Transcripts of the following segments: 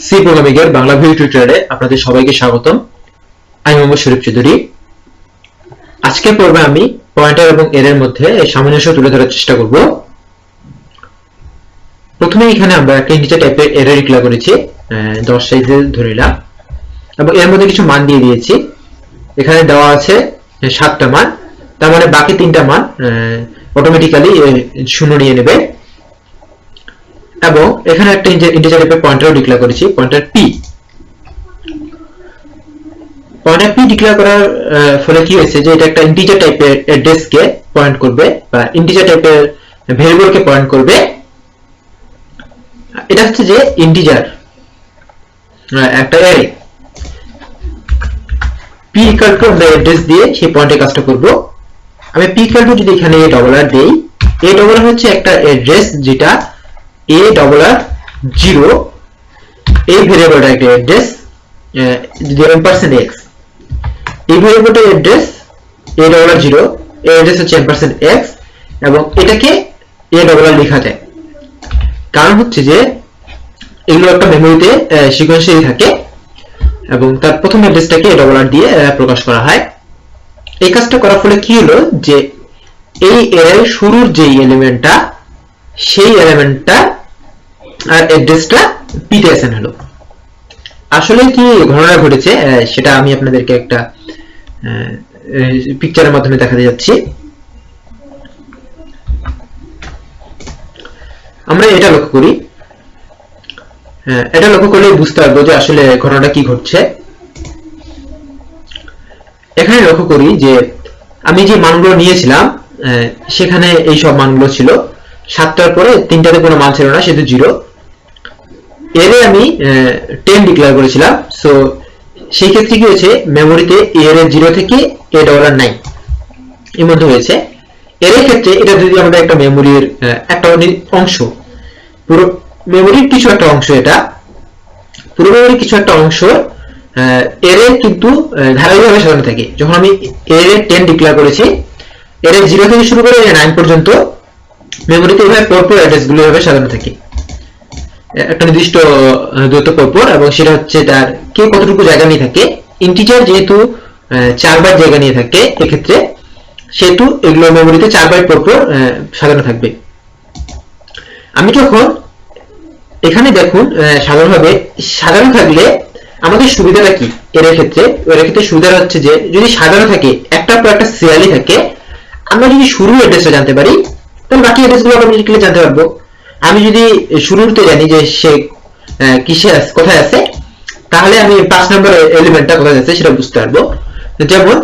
C programming এর Bangla video টিউটোরিয়ালে আপনাদের সবাইকে স্বাগতম। আমি মোহাম্মদ শরীফ চৌধুরী। আজকের পর্বে আমি পয়েন্টার এবং এর মধ্যে সামঞ্জস্য তুলে ধরার চেষ্টা করব। প্রথমে এখানে আমরা একটা ইন্টিজার টাইপের এরর ডিক্লেয়ার করেছি, 10 সাইজে ধরে নিলাম এবং এর মধ্যে কিছু মান দিয়ে দিয়েছি। এখানে দেওয়া আছে 7টা মান, তার মানে বাকি 3টা মান অটোমেটিক্যালি 0 নিয়ে নেবে। এবং এখানে একটা ইন্টিজার টাইপের পয়েন্টার ডিক্লেয়ার করেছি, pointer P. Pointer P declare করার ফলে কি হয়েছে যে এটা একটা ইন্টিজার টাইপের অ্যাড্রেসকে পয়েন্ট করবে বা ইন্টিজার টাইপের ভেরিয়েবলকে পয়েন্ট করবে। এটা হচ্ছে যে ইন্টিজার একটা অ্যারে। পি ইকুয়াল টু আমরা অ্যাড্রেস দিয়ে সেই পয়েন্টের কাজটা করব। আমি পি ইকুয়াল টু যদি এখানে এ ডবল আর দেই, এ ডবল আর হচ্ছে একটা অ্যাড্রেস যেটা এ ডবল আর 0, এই ভেরিয়েবলটা একটা অ্যাড্রেস, যদি $x, এই ভেরিয়েবলটার অ্যাড্রেস এ ডবল আর 0, এর অ্যাড্রেস হচ্ছে $x এবং এটাকে এ ডবল আর লেখা যায়। কারণ হচ্ছে যে এগুলো একটা মেমোরিতে সিকোয়েন্সিয়ালি থাকে এবং তার প্রথম অ্যাড্রেসটাকে এ ডবল আর দিয়ে প্রকাশ করা হয়। এই কাজটা করার ফলে কি হলো যে এই এর শুরুর যে এলিমেন্টটা, সেই এলিমেন্টটা আর অ্যাড্রেসটা পিতে অ্যাসাইন হলো। আসলে কি ঘটনা ঘটেছে সেটা আমি আপনাদেরকে একটা পিকচারের মাধ্যমে দেখাতে যাচ্ছি। আমরা এটা লক্ষ্য করি, এটা লক্ষ্য করলে বুঝতে পারবো যে আসলে ঘটনাটা কি ঘটছে। এখানে লক্ষ্য করি যে আমি যে মানগুলো নিয়েছিলাম সেখানে এই সব মানগুলো ছিল। 7টার পরে 3টাতে কোনো মান ছিল না, সেটা 0। এর আমি 10 ডিক্লেয়ার করেছিলাম। সো সেই ক্ষেত্রে কি হয়েছে, মেমোরিতে এর 0 থেকে এ ডবল আর 9 এর মধ্যে হয়েছে। এর ক্ষেত্রে এটা যদি আমাদের একটা মেমোরির একটা অংশ, পুরো মেমোরির কিছু একটা অংশ, এটা পুরো মেমোরির কিছু একটা অংশ এর কিন্তু ধারাবাহিকভাবে সাজানো থাকে। যখন আমি এর 10 ডিক্লেয়ার করেছি, এর 0 থেকে শুরু করে 9 পর্যন্ত মেমোরিতে এভাবে পরপর অ্যাড্রেসগুলো এভাবে সাজানো থাকে একটা নির্দিষ্ট দূরত্ব পরপর, এবং সেটা হচ্ছে তার কে কতটুকু জায়গা নিয়ে থাকে। ইন্টিজার যেহেতু 4 বাইট জায়গা নিয়ে থাকে এক্ষেত্রে, সেহেতু এগুলো মেমোরিতে 4 বাইট পরপর সাজানো থাকবে। আমি যখন এখানে দেখুন সাধারণভাবে সাজানো থাকলে আমাদের সুবিধাটা কি, এর ক্ষেত্রে সুবিধা হচ্ছে যে যদি সাজানো থাকে একটার পর একটা সিরিয়ালি থাকে, আমরা যদি শুরু অ্যাড্রেসটা জানতে পারি তাহলে বাকি অ্যাড্রেসগুলো অটোমেটিক্যালি জানতে পারবো। আমি যদি শুরুতে জানি যে সে কিসে কোথায় আছে, তাহলে আমি 5 নম্বর এলিমেন্টটা কোথায় আছে সেটা বুঝতে পারবো। যেমন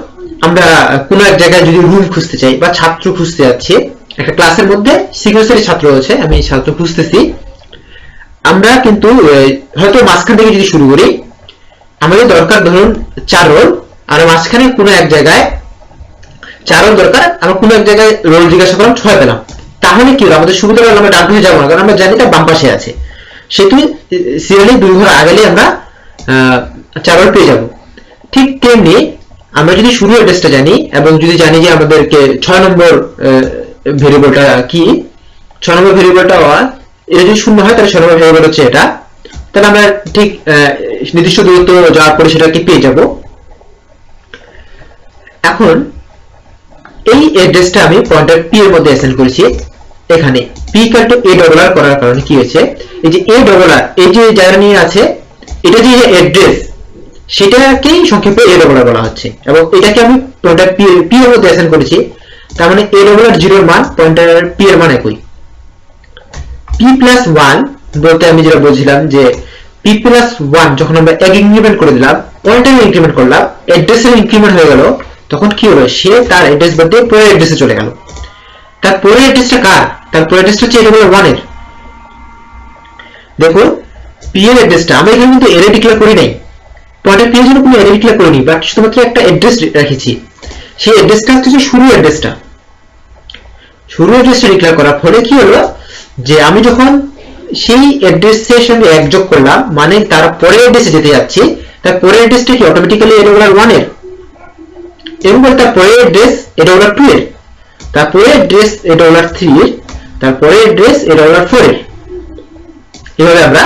আমরা কোনো এক জায়গায় যদি রুম খুঁজতে চাই বা ছাত্র খুঁজতে যাচ্ছি, একটা ক্লাসের মধ্যে সিকোয়েন্সারি ছাত্র আছে, আমি ছাত্র খুঁজতেছি। আমরা কিন্তু হয়তো মাঝখান থেকে যদি শুরু করি, আমাদের দরকার ধরুন 4 রোল, আর মাঝখানে কোনো এক জায়গায় 4 রোল দরকার, আমরা কোনো এক জায়গায় রোল জিজ্ঞাসা করলাম 6 পেলাম, তাহলে কি হলো, আমাদের সুবিধা হলো আমরা ডান পাশে যাবো না, কারণ আমরা জানি তার বাম পাশে আছে। সেটি সিরিয়ালি 2 ঘর আগেলে আমরা 4 রোল পেয়ে যাবো। ঠিক তেমনি আমরা যদি শুরু অ্যাড্রেসটা জানি এবং যদি জানি যে আমাদেরকে 6 নম্বর ভেরিয়েবলটা কি, 6 নম্বর ভেরিয়েবলটা এটা যদি 0 হয় তাহলে 6 নম্বর ভেরিয়েবল হচ্ছে এটা, তাহলে আমরা ঠিক নির্দিষ্ট দূরত্ব যাওয়ার পরে সেটাকে পেয়ে যাব। এখন এই অ্যাড্রেসটা আমি পয়েন্টার পি এর মধ্যে অ্যাসাইন করেছি। এখানে P equal to A double আর করার কারণে কি হয়েছে, এই যে এ ডবল আর এই যে জায়গা নিয়ে আছে, এটা যে অ্যাড্রেস সেটাকেই সংক্ষেপে এ ডবল আর বলা হচ্ছে এবং এটাকে আমি পয়েন্টার পি এর মধ্যে অ্যাসাইন করেছি। তার মানে এ ডবল আর 0 এর মান পয়েন্টার পি এর মান একই। পি প্লাস 1 বলতে আমি যেটা বলছিলাম যে পি প্লাস 1 যখন আমরা এক ইনক্রিমেন্ট করে দিলাম, পয়েন্টারে ইনক্রিমেন্ট করলাম, অ্যাড্রেসের ইনক্রিমেন্ট হয়ে গেল, তখন কি হলো, সে তার অ্যাড্রেস বাদে পরের অ্যাড্রেসে চলে গেল। তার পরের অ্যাড্রেসটা কার, তার পরের অ্যাড্রেসটা হচ্ছে A1 এর। দেখুন পি এর অ্যাড্রেসটা আমরা এখানে কিন্তু এরে ডিক্লেয়ার করি নাই, পয়েন্টার পি এর জন্য কোনো এরে ডিক্লেয়ার করিনি, বাট শুধুমাত্র একটা অ্যাড্রেস রেখেছি। সেই অ্যাড্রেসটা হচ্ছে শুরু অ্যাড্রেসটা। শুরু অ্যাড্রেসটা ডিক্লেয়ার করার ফলে কি হলো যে আমি যখন সেই অ্যাড্রেসের সঙ্গে এক যোগ করলাম, মানে তার পরের অ্যাড্রেসে যেতে যাচ্ছি, তার পরের অ্যাড্রেসটা কি অটোমেটিক্যালি A1 এর, এবং তার পরের অ্যাড্রেস A2 এর, তারপরে অ্যাড্রেস A3 এর, তারপরে অ্যাড্রেস A4 এর। এভাবে আমরা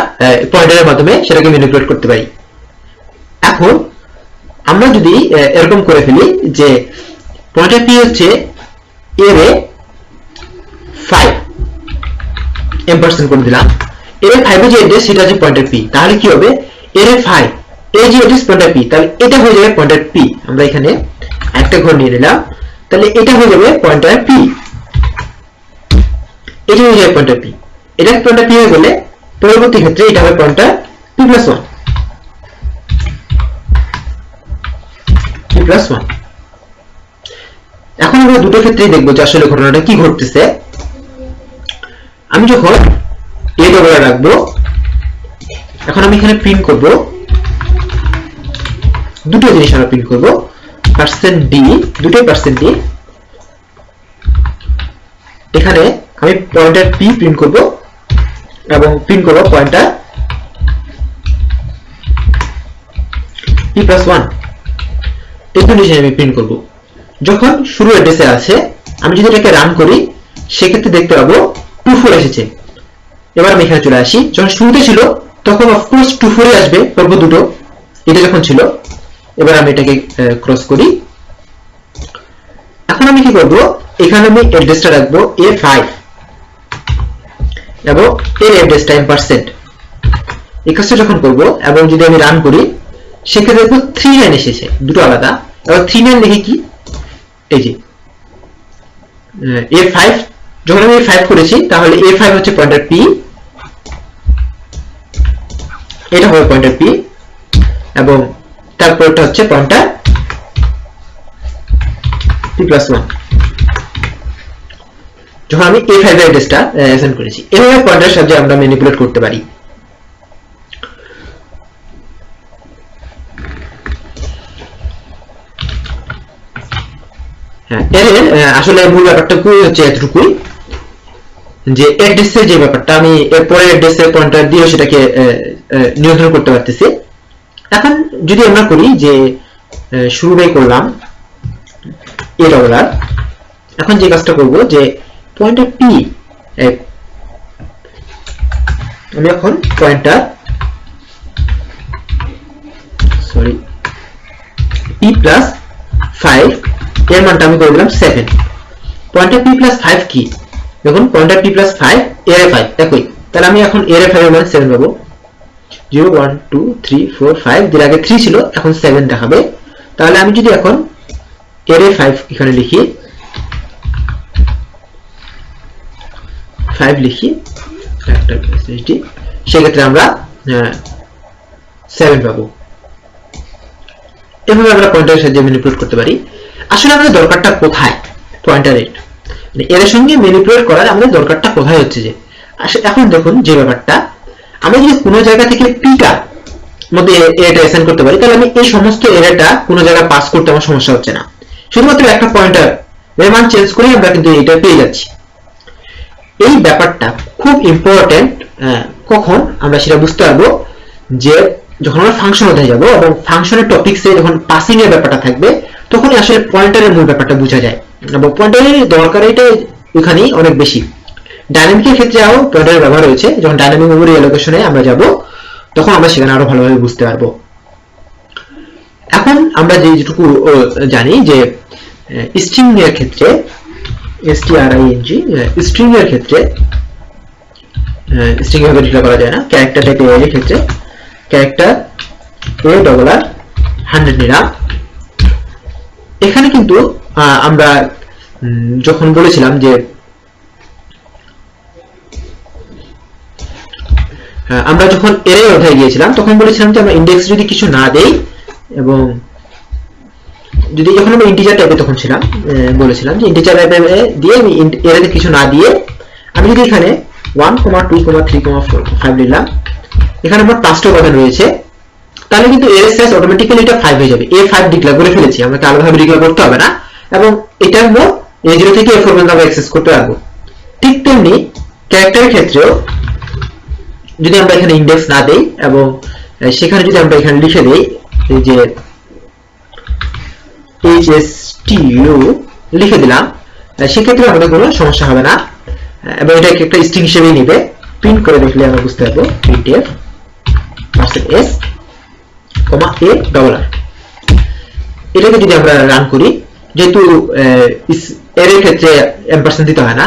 পয়েন্টারের মাধ্যমে সেটাকে ম্যানিপুলেট করতে পারি। এখন আমরা যদি এরকম করে ফেলি যে পয়েন্টার p হচ্ছে এরে 5 এম্পারসেন্ট করে দিলাম, এরে 5 এর যে অ্যাড্রেস সেটা হচ্ছে পয়েন্টার p, তাহলে কি হবে এরে 5 এর যে অ্যাড্রেস পয়েন্টার p, তাহলে এটা হয়ে যাবে পয়েন্টার p। আমরা এখানে একটা ঘর নিয়ে নিলাম, তাহলে এটা হয়ে যাবে পয়েন্টার p, এটা হয়ে যাবে পয়েন্টার p। এটা পয়েন্টার p হয়ে গেলে পরবর্তী ক্ষেত্রে এটা হবে পয়েন্টার p+1 p+1। এখন আমরা দুটো ক্ষেত্রেই দেখবো যে আসলে ঘটনাটা কি ঘটতেছে। আমি যখন a ডবল রাখবো, এখন আমি এখানে প্রিন্ট করব দুটো জিনিস, আমরা প্রিন্ট করব %d, দুটোই %d। এখানে আমি পয়েন্টার p প্রিন্ট করব এবং প্রিন্ট করব পয়েন্টার p+1, এই কন্ডিশনে আমি প্রিন্ট করব। যখন শুরু অ্যাড্রেসে আছে, আমি যদি এটাকে রান করি সেক্ষেত্রে দেখতে পাবো 24 এসেছে। এবার আমি এখানে চলে আসি, যখন শুরুতে ছিল তখন অফকোর্স 24 আসবে পর্ব দুটো, এটা যখন ছিল। এবার আমি এটাকে ক্রস করি। এখন আমি কি করব, এখানে আমি অ্যাড্রেসটা রাখবো A5 এবং এর অ্যাড্রেসটা %, এই কাজটা যখন করব এবং যদি আমি রান করি সেক্ষেত্রে দেখবো 39 এসেছে, দুটো আলাদা। এবার 39 লিখে কি, এই যে A5, যখন আমি A5 করেছি তাহলে A5 হচ্ছে পয়েন্টার p, এটা হবে পয়েন্টার p এবং তারপরটা হচ্ছে পয়েন্টার p+1, যখন আমি A5 এর অ্যাড্রেসটা অ্যাসাইন করেছি। এভাবে পয়েন্টারের সাহায্যে আমরা ম্যানিপুলেট করতে পারি। হ্যাঁ, এর আসলে মূল ব্যাপারটা হচ্ছে এতটুকুই যে অ্যাড্রেসের যে ব্যাপারটা, আমি এরপরে অ্যাড্রেসের পয়েন্টার দিয়ে সেটাকে নিয়ন্ত্রণ করতে পারতেছি। এখন যদি আমরা করি যে শুরুটাই করলাম a ডবল r, এখন যে কাজটা করব যে পয়েন্টার p, আমি এখন পয়েন্টার p+5 এর মানটা আমি করে দিলাম 7। পয়েন্টার p+5 কি, দেখুন পয়েন্টার p+5 এর 5 একই, তাহলে আমি এখন এর 5 এর মান 7 পাবো। 0 1 2 3 4 5 এর আগে 3 ছিল, এখন 7 দেখাবে। তাহলে আমি যদি এখন এর 5 এখানে লিখি, 5 লিখি একটা এসডি, সেক্ষেত্রে আমরা 7 পাবো। এভাবে আমরা পয়েন্টারের সাহায্যে ম্যানিপুলেট করতে পারি। আসলে আমাদের দরকারটা কোথায় পয়েন্টারের, এর সঙ্গে ম্যানিপুলেট করার আমাদের দরকারটা কোথায় হচ্ছে যে, এখন দেখুন যে ব্যাপারটা, আমি যদি কোনো জায়গা থেকে পিটা মধ্যে এরিয়াটা অ্যাসাইন করতে পারি, তাহলে আমি এই সমস্ত এরিয়াটা কোনো জায়গায় পাস করতে আমার সমস্যা হচ্ছে না, শুধুমাত্র একটা পয়েন্টার এর মান চেঞ্জ করে আমরা কিন্তু এটা পেয়ে যাচ্ছি। এই ব্যাপারটা খুব ইম্পর্টেন্ট। কখন আমরা সেটা বুঝতে পারবো, যে যখন আমরা ফাংশন অধ্যায়ে যাব এবং ফাংশনের টপিকসে যখন পাসিং এর ব্যাপারটা থাকবে, তখনই আসলে পয়েন্টারের মূল ব্যাপারটা বোঝা যায় এবং পয়েন্টারের দরকার এটা এখানেই অনেক বেশি। ডাইনামিকের ক্ষেত্রেও পয়েন্টারের ব্যবহার রয়েছে, যখন ডাইনামিক মেমরি অ্যালোকেশনে আমরা যাব তখন আমরা সেখানে আরো ভালোভাবে বুঝতে পারবো। এখন আমরা যেটুকু জানি যে স্ট্রিং এর ক্ষেত্রে স্ট্রিং এর ক্ষেত্রে স্ট্রিং এর ডিক্লেয়ার করা যায় না, ক্যারেক্টার টাইপ এর ক্ষেত্রে ক্যারেক্টার $100 নিলাম। এখানে কিন্তু আমরা যখন বলেছিলাম যে আমরা যখন এর অধ্যায়ে গিয়েছিলাম তখন বলেছিলাম যে আমরা ইন্ডেক্স যদি কিছু না দেই এবং যদি যখন আমরা ইন্টিজার টাইপে তখন ছিলাম, বলেছিলাম যে ইন্টিজার টাইপে দিয়ে আমি এরতে কিছু না দিয়ে আমি যদি এখানে 1, 2, 3, 4, 5 নিলাম, এখানে আমার 5টা উপাদান রয়েছে, তাহলে কিন্তু এর সাইজ অটোমেটিক্যালি এটা 5 হয়ে যাবে। A5 ডিক্লেয়ার করে ফেলেছি, আমাকে আলাদাভাবে ডিক্লেয়ার করতে হবে না এবং এটা আমরা A0 থেকে A4 পর্যন্ত আমরা অ্যাক্সেস করতে পারবো। ঠিক তেমনি ক্যারেক্টারের ক্ষেত্রেও যদি আমরা এখানে ইন্ডেক্স না দেই এবং সেখানে যদি আমরা এখানে লিখে দেই যে HSTU লিখে দিলাম, সেক্ষেত্রে আমাদের কোনো সমস্যা হবে না এবং এটা একটা স্ট্রিং হিসেবেই নেবে। প্রিন্ট করে দেখলে আমরা বুঝতে পারবো printf %s, a $r। এটাকে যদি আমরা রান করি, যেহেতু এর ক্ষেত্রে এম্পারসেন্ট দিতে হয় না,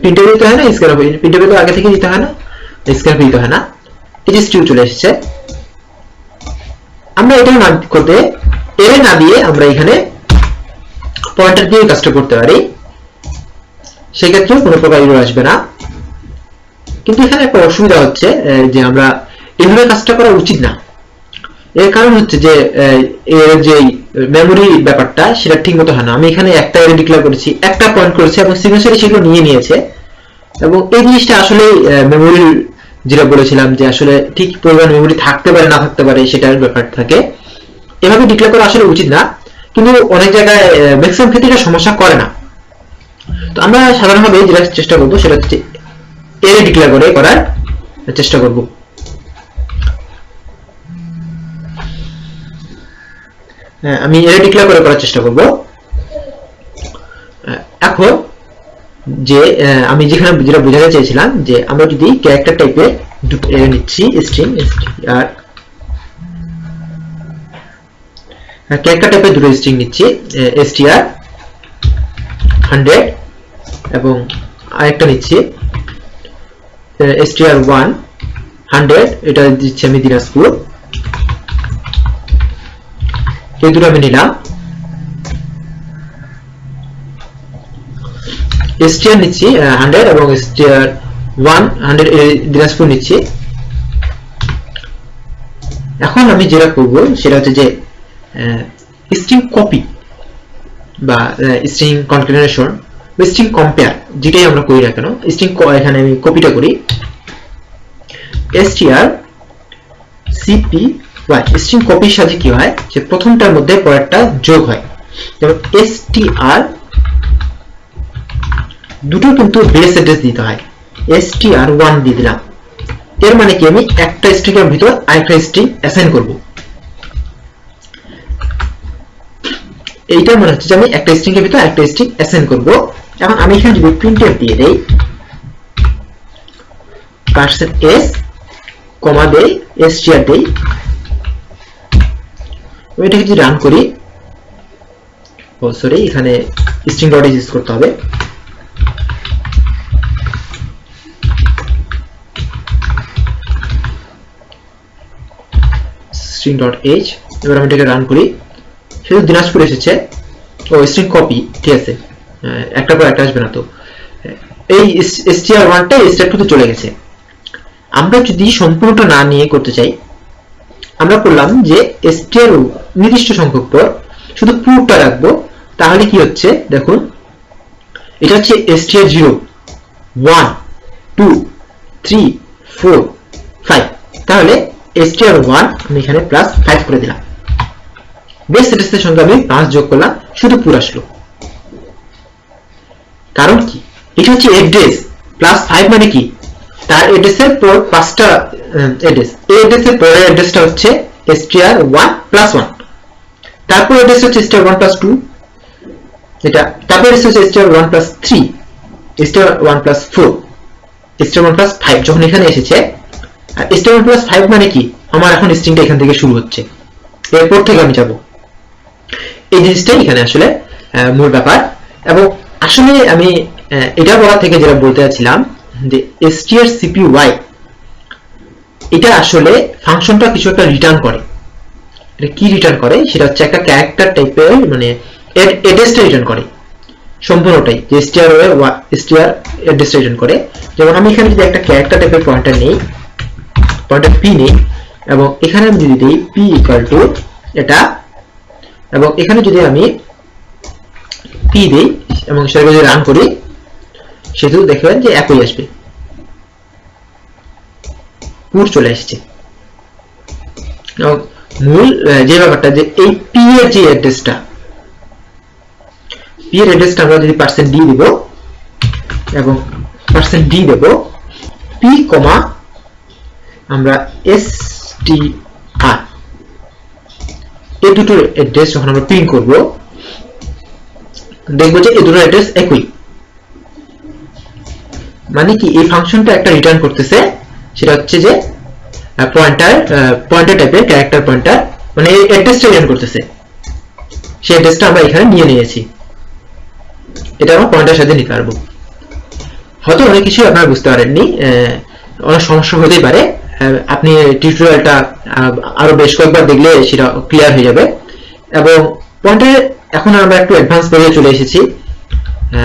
প্রিন্টে দিতে হয় না, স্ক্যান প্রিন্টে তো আগে থেকে দিতে হয় না, স্ক্যান দিতে হয় না, এই যে স্ট্রিং চলে এসেছে। আমরা এটা না করতে এর না দিয়ে আমরা এখানে পয়েন্টার দিয়ে কাজটা করতে পারি, সেক্ষেত্রে কোনো প্রকার এরর আসবে না। কিন্তু এখানে একটা অসুবিধা হচ্ছে যে আমরা এভাবে কাজটা করা উচিত না। এর কারণ হচ্ছে যে এর যে মেমোরি ব্যাপারটা সেটা ঠিক মতো হয় না। আমি এখানে একটা এরে ডিক্লেয়ার করেছি, একটা পয়েন্ট করেছি এবং সিগনেচারে সেগুলো নিয়ে নিয়েছে, এবং এই জিনিসটা আসলে মেমোরির যেটা বলেছিলাম যে আসলে ঠিক পরিমাণ মেমোরি থাকতে পারে না থাকতে পারে সেটার ব্যাপার থাকে। এভাবে ডিক্লেয়ার করা আসলে উচিত না, কিন্তু অনেক জায়গায় ম্যাক্সিমাম ক্ষেত্রে এটা সমস্যা করে না। তো আমরা সাধারণভাবে যেটা চেষ্টা করবো সেটা হচ্ছে এরে ডিক্লেয়ার করে করার চেষ্টা করব। আমি এরে ডিক্লেয়ার করে করার চেষ্টা করব। এখন যে আমি যেখানে যেটা বোঝাতে চাইছিলাম যে আমরা যদি ক্যারেক্টার টাইপের দুটো এরে নিচ্ছি, স্ট্রিং আর ক্যারেক্টার টাইপের দুটো স্ট্রিং নিচ্ছি, str 100 এবং আরেকটা নিচ্ছি str1 100, এটা দিচ্ছি আমি দিনাজপুর। এই দুটো আমি নিলাম। str নিচ্ছি 100 এবং str1 100 দিনাজপুর নিচ্ছি। এখন আমি যেটা করব সেটা হচ্ছে যে স্ট্রিং কপি বা স্ট্রিং কনক্যাটেনেশন বা স্ট্রিং কম্পেয়ার যেটাই আমরা করি না কেন, স্ট্রিং এখানে আমি কপিটা করি str cpy। স্ট্রিং কপির সাথে কি হয় যে প্রথমটার মধ্যে পরেরটা যোগ হয়, যেমন str দুটো কিন্তু বেস অ্যাড্রেস দিতে হয়, str1 দিয়ে দিলাম, এর মানে কি আমি একটা স্ট্রিং এর ভিতর আরেকটা স্ট্রিং অ্যাসাইন করব। এইটার মানে হচ্ছে যে আমি একটা স্ট্রিং এর ভিতর আরেকটা স্ট্রিং অ্যাসাইন করব। এখন আমি এখানে যদি printf দিয়ে দেই %s, কমা দেই, str দেই, এটাকে যদি রান করি, সরি এখানে স্ট্রিং ডট ইউজ করতে হবে, string.h। এবার আমি এটাকে রান করি, শুধু দিনাজপুর এসেছে, ও স্ট্রিং কপি, ঠিক আছে, একটা পর একটা আসবে না। তো এই str1 টা str2 তে চলে গেছে। আমরা যদি সম্পূর্ণটা না নিয়ে করতে চাই, আমরা করলাম যে str নির্দিষ্ট সংখ্যক পর শুধু পুরোটা রাখবো, তাহলে কি হচ্ছে দেখুন, এটা হচ্ছে str0 1 2 3 4 5, তাহলে str1 আমি এখানে +5 করে দিলাম, বেস অ্যাড্রেসের সঙ্গে আমি 5 যোগ করলাম, শুধু পুরো আসলো। কারণ কি, এটা হচ্ছে অ্যাড্রেস, +5 মানে কি তার অ্যাড্রেসের পর 5টা অ্যাড্রেস, এই অ্যাড্রেসের পরের অ্যাড্রেসটা হচ্ছে str1 +1, তারপর অ্যাড্রেস হচ্ছে str1 +2, এটা তারপর অ্যাড্রেস হচ্ছে str1 +3, str1 +4, str1 +5 যখন এখানে এসেছে। আর str1 +5 মানে কি, আমার এখন স্ট্রিংটা এখান থেকে শুরু হচ্ছে, এরপর থেকে আমি যাব। এই জিনিসটাই এখানে আসলে মূল ব্যাপার। এবং আসলে আমি এটা বলা থেকে যেটা বলতে চাচ্ছিলাম যে strcpy এটা আসলে ফাংশনটা কিছু একটা রিটার্ন করে। এটা কি রিটার্ন করে সেটা হচ্ছে একটা ক্যারেক্টার টাইপের, মানে অ্যাড্রেসটা রিটার্ন করে সম্পূর্ণটাই, যে str অ্যাড্রেসটা রিটার্ন করে। যেমন আমি এখানে যদি একটা ক্যারেক্টার টাইপের পয়েন্টার নেই, পয়েন্টার p নেই, এবং এখানে আমি যদি দিই p = এটা, এবং এখানে যদি আমি p দেই এবং সেটাকে যদি রান করি, সেটা দেখবেন যে একই আসবে, পুরো চলে আসছে। এবং মূল যে ব্যাপারটা যে এই p এর যে অ্যাড্রেসটা, p এর অ্যাড্রেসটা আমরা যদি %d দিব এবং %d দেব, p, আমরা str, এই দুটো অ্যাড্রেস যখন আমরা প্রিন্ট করব, দেখব যে এই দুটো অ্যাড্রেস একই। মানে কি এই ফাংশনটা একটা রিটার্ন করতেছে, সেটা হচ্ছে যে পয়েন্টার টাইপের ক্যারেক্টার পয়েন্টার, মানে এই অ্যাড্রেসটা রিটার্ন করতেছে, সেই অ্যাড্রেসটা আমরা এখানে নিয়েছি, এটা আমরা পয়েন্টারের সাথে নিতে পারবো। হয়তো অনেক কিছু আপনারা বুঝতে পারেননি, অনেক সমস্যা হতেই পারে, আপনি টিউটোরিয়ালটা আরো বেশ কয়েকবার দেখলে সেটা ক্লিয়ার হয়ে যাবে। এবং পয়েন্টারে এখন আমরা একটু অ্যাডভান্স পর্যায়ে চলে এসেছি,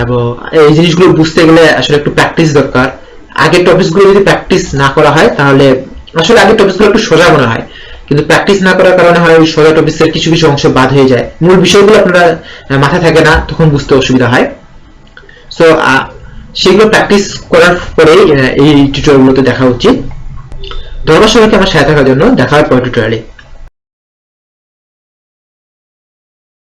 এবং এই জিনিসগুলো বুঝতে গেলে আসলে একটু প্র্যাকটিস দরকার। আগের টপিকসগুলো যদি প্র্যাকটিস না করা হয় তাহলে আসলে আগের টপিকসগুলো একটু সোজা মনে হয়, কিন্তু প্র্যাকটিস না করার কারণে হয় ওই সোজা টপিকসের কিছু কিছু অংশ বাদ হয়ে যায়, মূল বিষয়গুলো আপনারা মাথায় থাকে না, তখন বুঝতে অসুবিধা হয়। সো সেগুলো প্র্যাকটিস করার পরেই এই টিউটোরিয়ালগুলোতে দেখা উচিত। ধন্যবাদ সবাইকে আমার সাথে থাকার জন্য, দেখা হয় পরের টিউটোরিয়ালে।